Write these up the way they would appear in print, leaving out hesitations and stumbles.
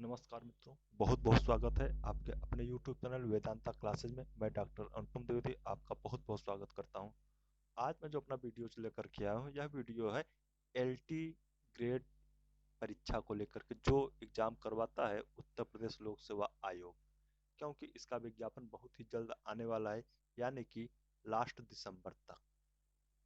नमस्कार मित्रों, बहुत बहुत स्वागत है आपके अपने YouTube चैनल वेदांता क्लासेज में। मैं डॉक्टर अनुपम द्विवेदी आपका बहुत बहुत स्वागत करता हूं। आज मैं जो अपना वीडियो लेकर के आया हूं, यह वीडियो है LT ग्रेड परीक्षा को लेकर के, जो एग्जाम करवाता है उत्तर प्रदेश लोक सेवा आयोग। क्योंकि इसका विज्ञापन बहुत ही जल्द आने वाला है, यानी कि लास्ट दिसंबर तक।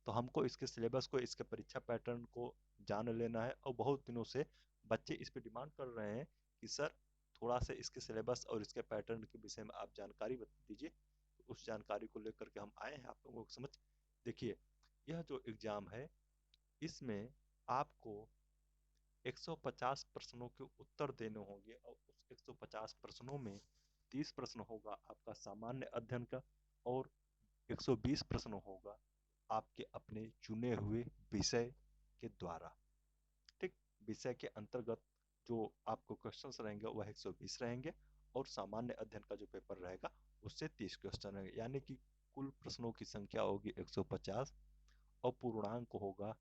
तो हमको इसके सिलेबस को, इसके परीक्षा पैटर्न को जान लेना है। और बहुत दिनों से बच्चे इस पे डिमांड कर रहे हैं कि सर थोड़ा से इसके सिलेबस और इसके पैटर्न के विषय में आप जानकारी दीजिए। तो उस जानकारी को लेकर के हम आए हैं आप लोगों को समझ। देखिए, यह जो एग्जाम है, इसमें आपको 150 प्रश्नों के उत्तर देने होंगे। और उस 150 प्रश्नों में 30 प्रश्न होगा आपका सामान्य अध्ययन का, और 120 प्रश्न होगा आपके अपने चुने हुए विषय के द्वारा। ठीक, विषय के अंतर्गत जो आपको क्वेश्चंस रहेंगे वह 120 रहेंगे, और सामान्य अध्ययन का जो पेपर रहेगा उससे 30 क्वेश्चन रहेंगे। यानी कि कुल प्रश्नों की संख्या होगी 150, और पूर्णांक होगा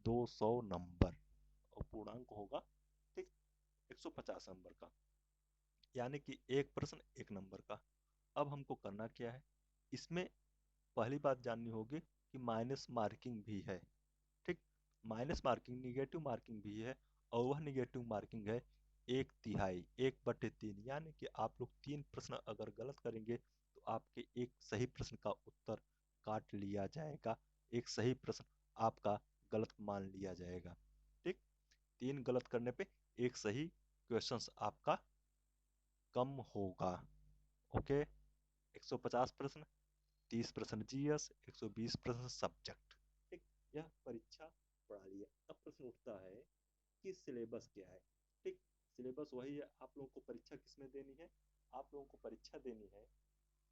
200 नंबर। और पूर्णांक होगा, ठीक, 150 नंबर का, यानी कि एक प्रश्न एक नंबर का। अब हमको करना क्या है, इसमें पहली बात जाननी होगी कि माइनस मार्किंग भी है। ठीक, माइनस मार्किंग, निगेटिव मार्किंग भी है। और वह निगेटिव मार्किंग है 1/3, 1/3। यानी कि आप लोग 3 प्रश्न अगर गलत करेंगे तो आपके एक सही प्रश्न का उत्तर काट लिया जाएगा, एक सही प्रश्न आपका गलत मान लिया जाएगा। ठीक, 3 गलत करने पे एक सही क्वेश्चंस आपका कम होगा। ओके, 150 प्रश्न, 30 प्रश्न जीएस, 120 प्रश्न सब्जेक्ट। ठीक, यह परीक्षा प्रणाली है। अब प्रश्न उठता है कि सिलेबस क्या है। ठीक, सिलेबस वही है। आप लोगों को परीक्षा किसमें देनी है, आप लोगों को परीक्षा देनी है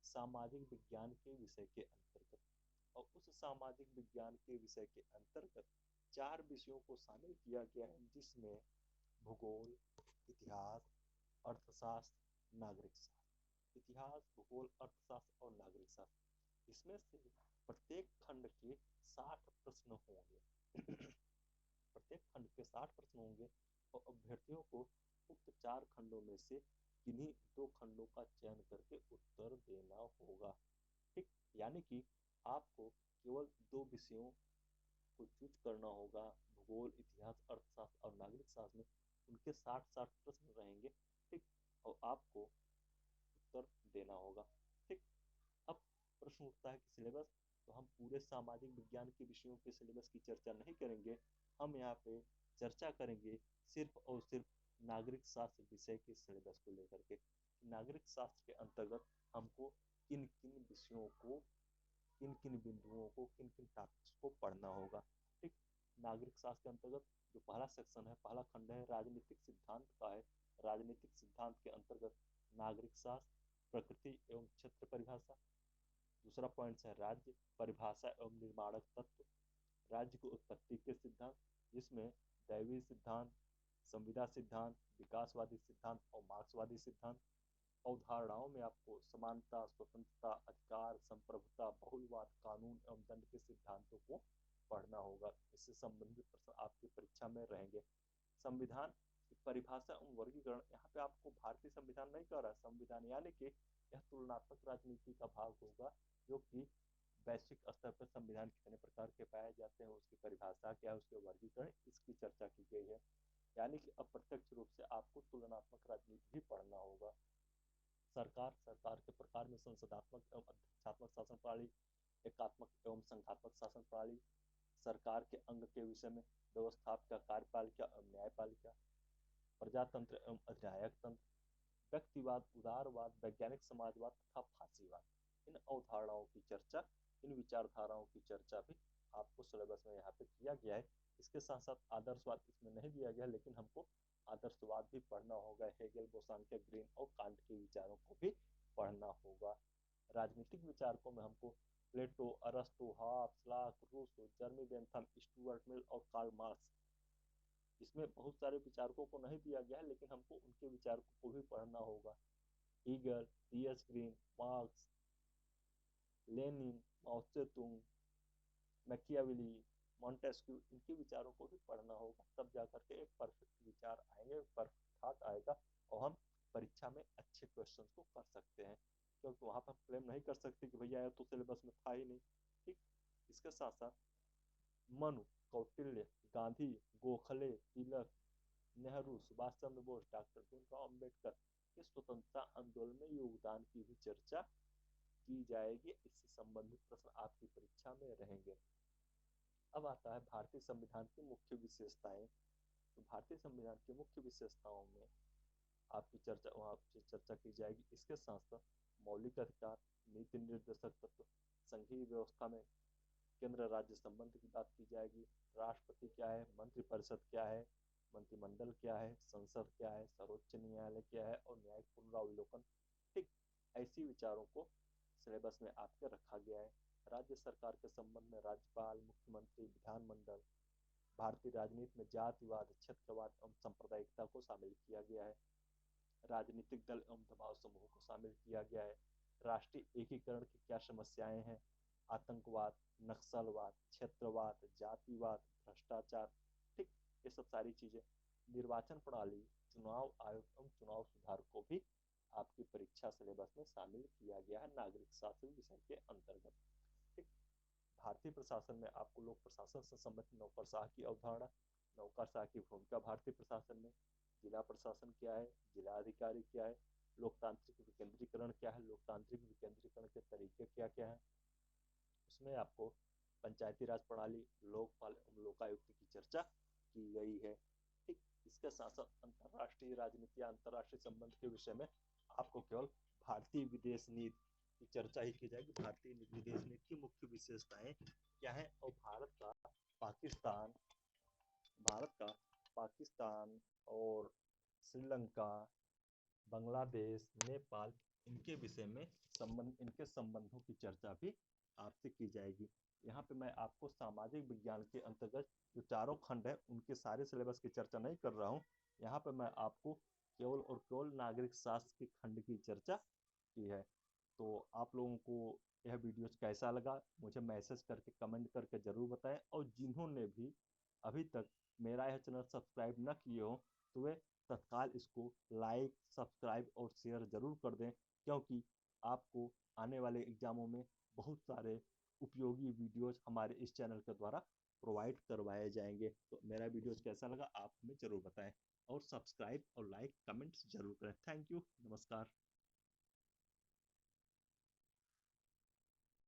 सामाजिक विज्ञान के विषय के अंतर्गत। और उस सामाजिक विज्ञान के विषय के अंतर्गत 4 विषयों को शामिल किया गया है, जिसमें भूगोल, इतिहास, अर्थशास्त्र, नागरिक शास्त्र। इतिहास, भूगोल, अर्थशास्त्र और नागरिक शास्त्र, इसमें से प्रत्येक खंड के 60 प्रश्न होंगे। प्रत्येक खंड के 60 प्रश्न होंगे, और अभ्यर्थियों को उक्त 4 खंडों में से किन्हीं 2 खंडों का चयन करके उत्तर देना होगा। ठीक, यानी कि आपको केवल 2 विषयों को चूज करना होगा। भूगोल, इतिहास, अर्थशास्त्र और नागरिक शास्त्र में उनके 60-60 प्रश्न रहेंगे। ठीक, और आपको उत्तर देना होगा। ठीक, अब प्रश्न उठता है कि सिलेबस, तो हम पूरे सामाजिक विज्ञान के विषयों के सिलेबस की चर्चा नहीं करेंगे। हम यहाँ पे चर्चा करेंगे सिर्फ और सिर्फ नागरिक शास्त्र विषय के सिलेबस को लेकर के। नागरिक शास्त्र के अंतर्गत हमको किन किन विषयों को, किन किन बिंदुओं को, किन किन टॉपिक्स को पढ़ना होगा। ठीक, नागरिक शास्त्र के अंतर्गत जो पहला सेक्शन है, पहला खंड है, राजनीतिक सिद्धांत का है। राजनीतिक सिद्धांत के अंतर्गत नागरिक शास्त्र, प्रकृति एवं क्षेत्र परिभाषा। दूसरा पॉइंट है राज्य, परिभाषा एवं निर्माणक तत्व। राज्य की उत्पत्ति के सिद्धांत, जिसमें दैवीय सिद्धांत, संविदा सिद्धांत, विकासवादी सिद्धांत और मार्क्सवादी सिद्धांत। अवधारणाओं में आपको समानता, स्वतंत्रता, अधिकार, संप्रभुता, बहुलवाद, कानून एवं दंड के सिद्धांतों को पढ़ना होगा। इससे संबंधित प्रश्न आपकी परीक्षा में रहेंगे। संविधान की परिभाषा एवं वर्गीकरण, यहाँ पे आपको भारतीय संविधान नहीं कह रहा है, संविधान यानी कि यह तुलनात्मक राजनीति का भाग होगा, जो कि वैश्विक स्तर पर संविधान कितने प्रकार के पाए जाते हैं, उसकी परिभाषा क्या है, उसके वर्गीकरण, इसकी चर्चा की गई है। यानी कि अप्रत्यक्ष रूप से आपको तुलनात्मक राजनीति भी पढ़ना होगा। सरकार, सरकार के प्रकार में संसदात्मक एवं अध्यक्षात्मक शासन प्रणाली, एकात्मक एवं संघात्मक शासन प्रणाली। सरकार के अंग के विषय में व्यवस्थापिका, कार्यपालिका एवं न्यायपालिका। प्रजातंत्र एवं अधिनायक तंत्र। व्यक्तिवाद, उदारवाद, वैज्ञानिक समाजवाद तथा फांसीवाद। इन अवधारणाओं की चर्चा, इन विचारधाराओं की चर्चा भी आपको सिलेबस में यहाँ पे किया गया है। इसके साथ साथ आदर्शवाद इसमें नहीं दिया गया, लेकिन हमको आदर्शवाद भी पढ़ना होगा। हेगेल, बोसांके, ग्रीन और कांट के विचारों को भी पढ़ना होगा। राजनीतिक विचारकों में हमको प्लेटो, अरस्तु, Hobbs, lock, Rousseau, जर्मी Bentham, Stuart Mill और कार्ल मार्क्स। इसमें बहुत सारे विचारकों को नहीं दिया गया है, लेकिन हमको उनके विचारकों को भी पढ़ना होगा। Hegel, D S. Green, Marx, Lenin, Mao Tse Tung, Machiavelli, Montesquieu, इनके विचारों को भी पढ़ना होगा, तब जाकर के एक परफेक्ट विचार आएंगे, परफेक्ट थॉट आएगा और हम परीक्षा में अच्छे क्वेश्चंस को कर सकते हैं। क्योंकि वहां पर हम क्लेम नहीं कर सकते कि भैया तो सिलेबस में था ही नहीं। ठीक, इसके साथ साथ मनु, कौटिल्य, गांधी, गोखले, तिलक, नेहरू, सुभाष चंद्र बोस, डॉक्टर भीमराव अम्बेडकर के स्वतंत्रता आंदोलन में योगदान की भी चर्चा की जाएगी। इससे संबंधित प्रश्न आपकी परीक्षा में रहेंगे। अब आता है भारतीय संविधान की मुख्य विशेषताएं। तो भारतीय संविधान की मुख्य विशेषताओं में आपकी चर्चा वहाँ से चर्चा की जाएगी। इसके साथ साथ मौलिक अधिकार, नीति निर्देशक तत्व, संघीय व्यवस्था में केंद्र राज्य संबंध की बात की जाएगी। राष्ट्रपति क्या है, मंत्रिपरिषद क्या है, मंत्रिमंडल क्या है, संसद क्या है, सर्वोच्च न्यायालय क्या है और न्यायिक पुनरावलोकन। ठीक, ऐसी विचारों को सिलेबस में आपके रखा गया है। राज्य सरकार के संबंध में राज्यपाल, मुख्यमंत्री, विधानमंडल, भारतीय राजनीति में जातिवाद, क्षेत्रवाद एवं सांप्रदायिकता को शामिल किया गया है। राजनीतिक दल एवं दबाव समूह को शामिल किया गया है। राष्ट्रीय एकीकरण की क्या समस्याएं हैं, आतंकवाद, नक्सलवाद, क्षेत्रवाद, जातिवाद, भ्रष्टाचार। ठीक, ये सब सारी चीजें। निर्वाचन प्रणाली, चुनाव आयोग एवं चुनाव सुधार को भी आपकी परीक्षा सिलेबस में शामिल किया गया है नागरिक शासन विषय के अंतर्गत। ठीक, भारतीय प्रशासन में आपको लोक प्रशासन से संबंधित नौकरशाह की अवधारणा, नौकरशाह की भूमिका भारतीय प्रशासन में, जिला प्रशासन क्या है, जिला अधिकारी क्या है, लोकतांत्रिक विकेंद्रीकरण क्या है, लोकतांत्रिक विकेंद्रीकरण के तरीके क्या क्या है। उसमें आपको पंचायती राज प्रणाली, लोकपाल एवं लोकायुक्त की चर्चा की गई है। ठीक, इसके साथ साथ अंतरराष्ट्रीय राजनीति या अंतरराष्ट्रीय संबंध के विषय में आपको केवल भारतीय विदेश नीति की चर्चा ही की जाएगी। भारतीय विदेश नीति की मुख्य विशेषताएं क्या है और पाकिस्तान भारत का पाकिस्तान और श्रीलंका, बांग्लादेश, नेपाल, इनके विषय में इनके संबंधों की चर्चा भी आपसे की जाएगी। यहाँ पे मैं आपको सामाजिक विज्ञान के अंतर्गत जो चारों खंड है उनके सारे सिलेबस की चर्चा नहीं कर रहा हूँ। यहाँ पे मैं आपको केवल और केवल नागरिक शास्त्र के खंड की चर्चा की है। तो आप लोगों को यह वीडियो कैसा लगा मुझे मैसेज करके कमेंट करके ज़रूर बताएं, और जिन्होंने भी अभी तक मेरा यह चैनल सब्सक्राइब न किए हो तो वे तत्काल इसको लाइक, सब्सक्राइब और शेयर ज़रूर कर दें, क्योंकि आपको आने वाले एग्जामों में बहुत सारे उपयोगी वीडियोज हमारे इस चैनल के द्वारा प्रोवाइड करवाए जाएंगे। तो मेरा वीडियोज कैसा लगा आप हमें ज़रूर बताएं और सब्सक्राइब और लाइक कमेंट्स जरूर करें। थैंक यू, नमस्कार।